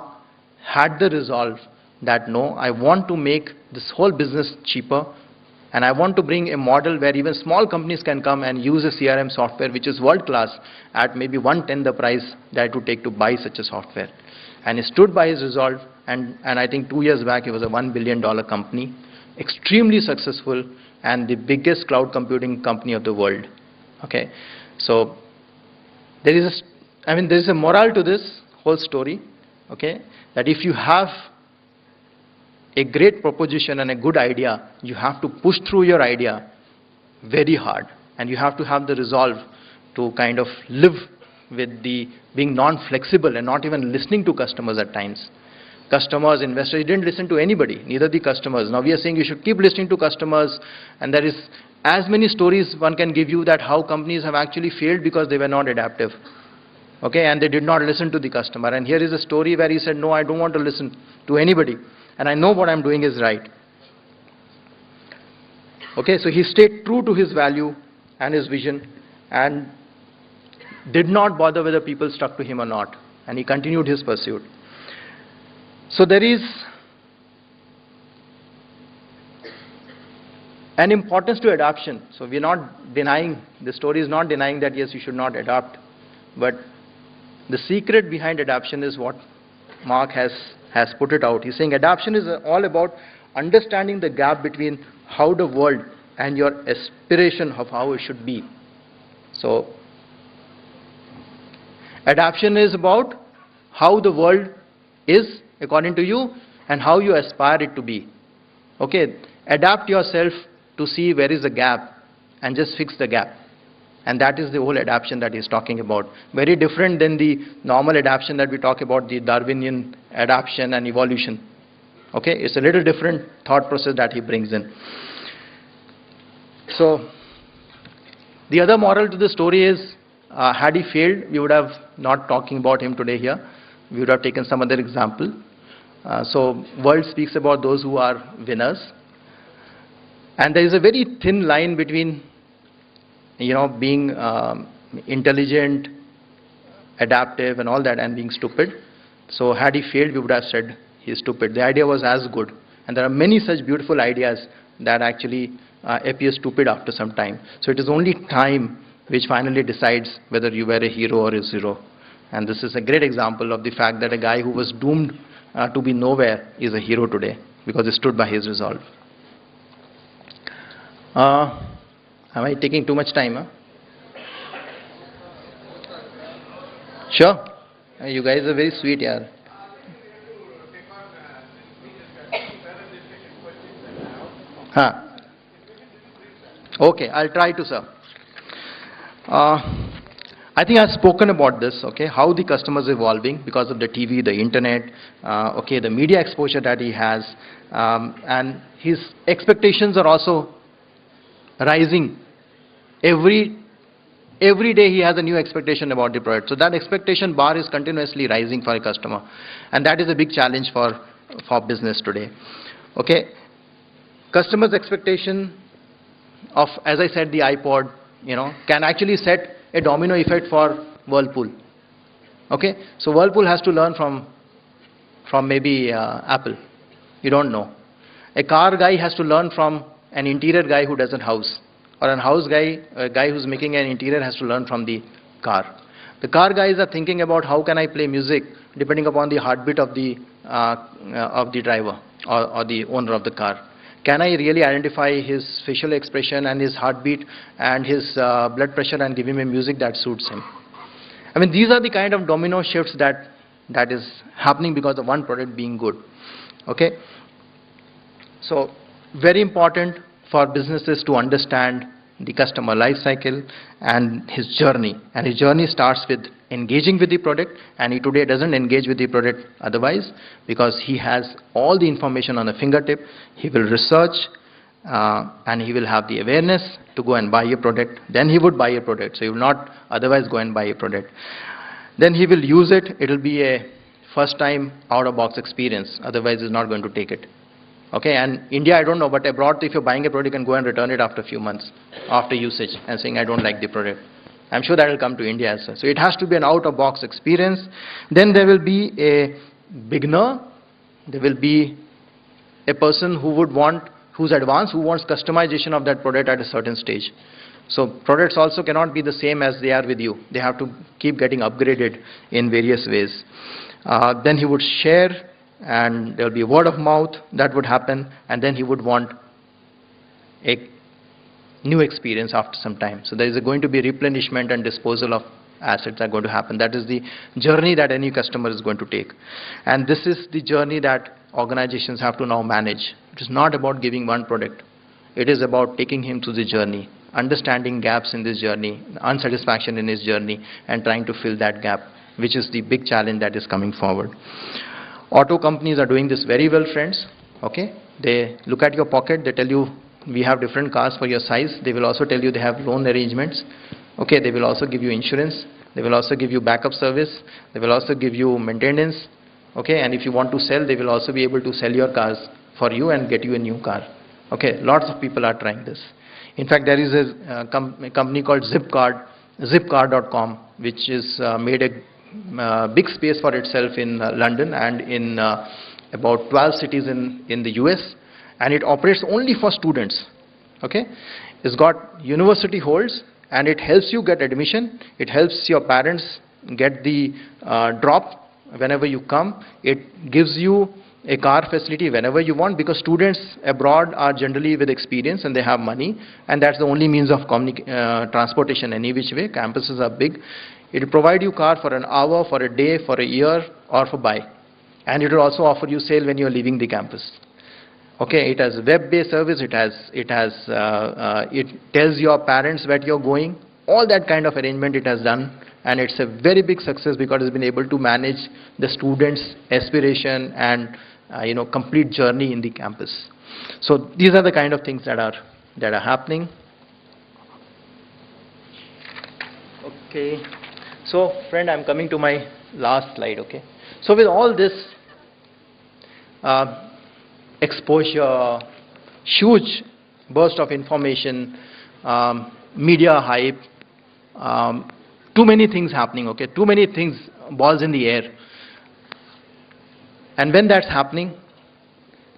Speaker 2: had the resolve that no, I want to make this whole business cheaper, and I want to bring a model where even small companies can come and use a CRM software which is world class at maybe 1/10 the price that it would take to buy such a software. And he stood by his resolve, and I think 2 years back he was a $1 billion company, extremely successful, and the biggest cloud computing company of the world. Okay, so there is a moral to this whole story. Okay, that if you have a great proposition and a good idea, you have to push through your idea very hard, and you have to have the resolve to kind of live with the being non-flexible and not even listening to customers at times. Customers, investors, you didn't listen to anybody, neither the customers. Now we are saying you should keep listening to customers, and there is as many stories one can give you that how companies have actually failed because they were not adaptive. Okay, and they did not listen to the customer. And here is a story where he said, no, I don't want to listen to anybody, and I know what I'm doing is right. Okay, so he stayed true to his value and his vision and did not bother whether people stuck to him or not, and he continued his pursuit. So there is an importance to adoption. So we are not denying, the story is not denying that yes, you should not adopt, but the secret behind adoption is what Mark has put it out. He's saying adoption is all about understanding the gap between how the world and your aspiration of how it should be. So adoption is about how the world is according to you and how you aspire it to be. Okay, adapt yourself to see where is the gap and just fix the gap. And that is the whole adaptation that he's talking about. Very different than the normal adaptation that we talk about, the Darwinian adaptation and evolution. Okay, it's a little different thought process that he brings in. So, the other moral to the story is, had he failed, we would have not talking about him today here. We would have taken some other example. So, world speaks about those who are winners. And there is a very thin line between, being intelligent, adaptive and all that, and being stupid. So, had he failed, we would have said he's stupid. The idea was as good. And there are many such beautiful ideas that actually appear stupid after some time. So, it is only time which finally decides whether you were a hero or a zero. And this is a great example of the fact that a guy who was doomed to be nowhere is a hero today because he stood by his resolve. Am I taking too much time? Huh? Sure. You guys are very sweet, yaar. Huh. Okay, I'll try to, sir. I think I've spoken about this, okay, how the customer is evolving because of the TV, the internet, okay, the media exposure that he has, and his expectations are also rising. Every day he has a new expectation about the product. So that expectation bar is continuously rising for a customer. And that is a big challenge for business today. Okay, customers' expectation of, as I said, the iPod, can actually set a domino effect for Whirlpool. Okay, so Whirlpool has to learn from maybe Apple. You don't know. A car guy has to learn from an interior guy who does a house, or a house guy, a guy who's making an interior has to learn from the car. The car guys are thinking about how can I play music depending upon the heartbeat of the driver or the owner of the car. Can I really identify his facial expression and his heartbeat and his blood pressure and give him a music that suits him? I mean, these are the kind of domino shifts that is happening because of one product being good. Okay? So, very important for businesses to understand the customer life cycle and his journey. And his journey starts with engaging with the product, and he today doesn't engage with the product otherwise because he has all the information on the fingertip. He will research and he will have the awareness to go and buy a product. Then he would buy a product. So he will not otherwise go and buy a product. Then he will use it. It will be a first time out of box experience. Otherwise he's not going to take it. Okay, and India, I don't know, but abroad, if you're buying a product, you can go and return it after a few months, after usage, and saying, I don't like the product. I'm sure that will come to India as well. So it has to be an out-of-box experience. Then there will be a beginner. There will be a person who's advanced, who wants customization of that product at a certain stage. So products also cannot be the same as they are with you. They have to keep getting upgraded in various ways. Then he would share, and there will be word of mouth that would happen, and then he would want a new experience after some time. So there is going to be replenishment and disposal of assets are going to happen. That is the journey that any customer is going to take. And this is the journey that organizations have to now manage. It is not about giving one product. It is about taking him through the journey, understanding gaps in this journey, unsatisfaction in his journey, and trying to fill that gap, which is the big challenge that is coming forward. Auto companies are doing this very well, friends. Okay, they look at your pocket, they tell you we have different cars for your size. They will also tell you they have loan arrangements. Okay, they will also give you insurance. They will also give you backup service. They will also give you maintenance. Okay, and if you want to sell, they will also be able to sell your cars for you and get you a new car. Okay, lots of people are trying this. In fact, there is a company called Zipcard, Zipcar.com, which is made a big space for itself in London and in about 12 cities in the US, and it operates only for students. Okay, it's got university holds, and it helps you get admission. It helps your parents get the drop whenever you come. It gives you a car facility whenever you want, because students abroad are generally with experience and they have money, and that's the only means of transportation any which way. Campuses are big. It will provide you car for an hour, for a day, for a year, or for buy. And it will also offer you sale when you are leaving the campus. Okay, it has web-based service, it tells your parents where you're going, all that kind of arrangement it has done, and it's a very big success because it's been able to manage the students' aspiration and complete journey in the campus. So these are the kind of things that are happening. Okay, so friend, I'm coming to my last slide. Okay, so with all this exposure, huge burst of information, media hype, too many things happening, okay, too many things, balls in the air. And when that's happening,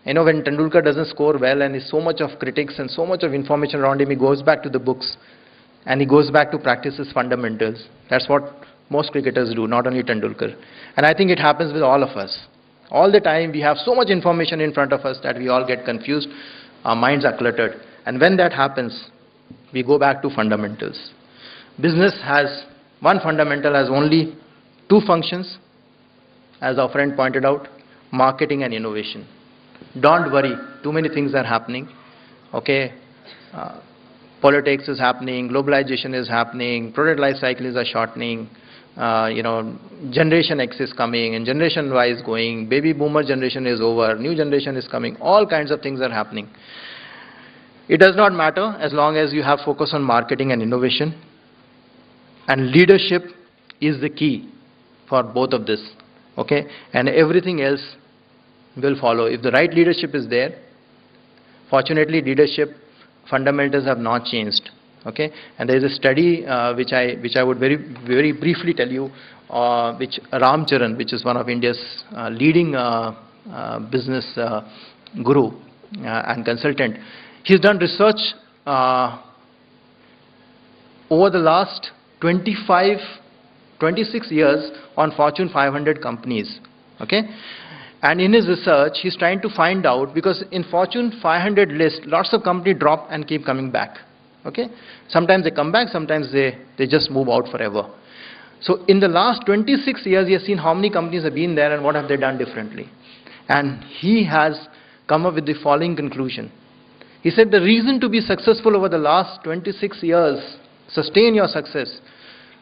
Speaker 2: when Tendulkar doesn't score well and there's so much of critics and so much of information around him, he goes back to the books and he goes back to practice his fundamentals. That's what most cricketers do, not only Tendulkar. And I think it happens with all of us. All the time we have so much information in front of us that we all get confused, our minds are cluttered. And when that happens, we go back to fundamentals. Business has one fundamental, has only two functions, as our friend pointed out, marketing and innovation. Don't worry, too many things are happening. Okay, politics is happening, globalization is happening, product life cycles are shortening, Generation X is coming and Generation Y is going, baby boomer generation is over, new generation is coming, all kinds of things are happening. It does not matter as long as you have focus on marketing and innovation. And leadership is the key for both of this, okay? And everything else will follow. If the right leadership is there, fortunately leadership fundamentals have not changed, okay? And there is a study which I would very briefly tell you, which Ram Charan, which is one of India's leading business guru and consultant, he's done research over the last 26 years on Fortune 500 companies, okay? And in his research, he's trying to find out, because in Fortune 500 list, lots of companies drop and keep coming back, okay? Sometimes they come back, sometimes they just move out forever. So in the last 26 years, he has seen how many companies have been there and what have they done differently. And he has come up with the following conclusion. He said the reason to be successful over the last 26 years, sustain your success,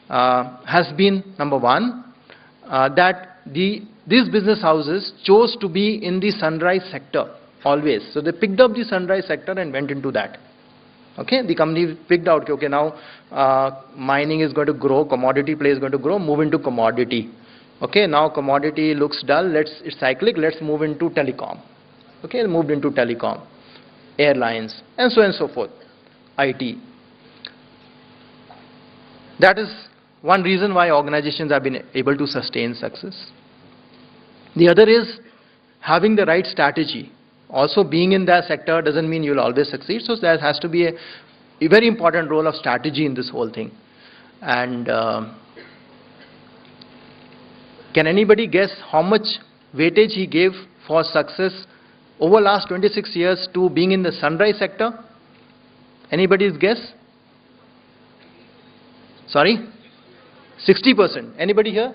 Speaker 2: has been, number one, that these business houses chose to be in the sunrise sector always. So they picked up the sunrise sector and went into that. Okay, the company picked out, okay, now mining is going to grow, commodity play is going to grow, move into commodity. Okay, now commodity looks dull, it's cyclic, let's move into telecom. Okay, moved into telecom, airlines, and so forth, IT. That is one reason why organizations have been able to sustain success. The other is having the right strategy. Also, being in that sector doesn't mean you'll always succeed, so there has to be a very important role of strategy in this whole thing. And can anybody guess how much weightage he gave for success over last 26 years to being in the sunrise sector? Anybody's guess? Sorry? 60%. Anybody here?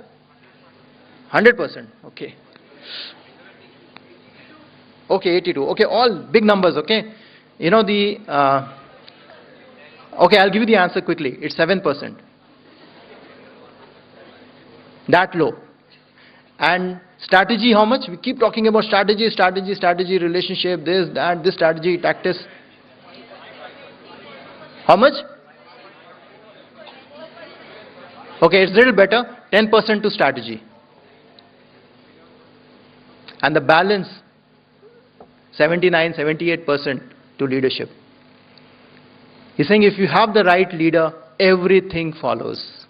Speaker 2: 100%. Okay. Okay, 82. Okay, all big numbers, okay? Okay, I'll give you the answer quickly. It's 7%. That low. And strategy, how much? We keep talking about strategy, relationship, this, that, this strategy, tactics. How much? Okay, it's a little better, 10% to strategy. And the balance, 79, 78% to leadership. He's saying if you have the right leader, everything follows.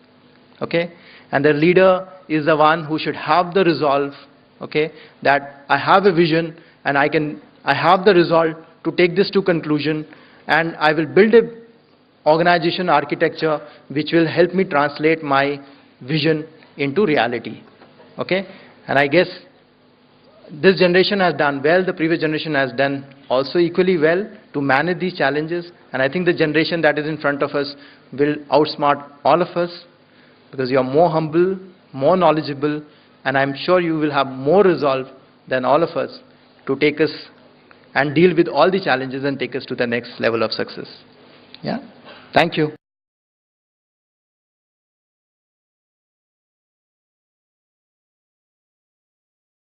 Speaker 2: Okay? And the leader is the one who should have the resolve, okay, that I have a vision and I have the resolve to take this to conclusion, and I will build a organization architecture which will help me translate my vision into reality. Okay? And I guess this generation has done well, the previous generation has done also equally well to manage these challenges, and I think the generation that is in front of us will outsmart all of us. because you are more humble, more knowledgeable, and I'm sure you will have more resolve than all of us to take us and deal with all the challenges and take us to the next level of success. Yeah. Thank you.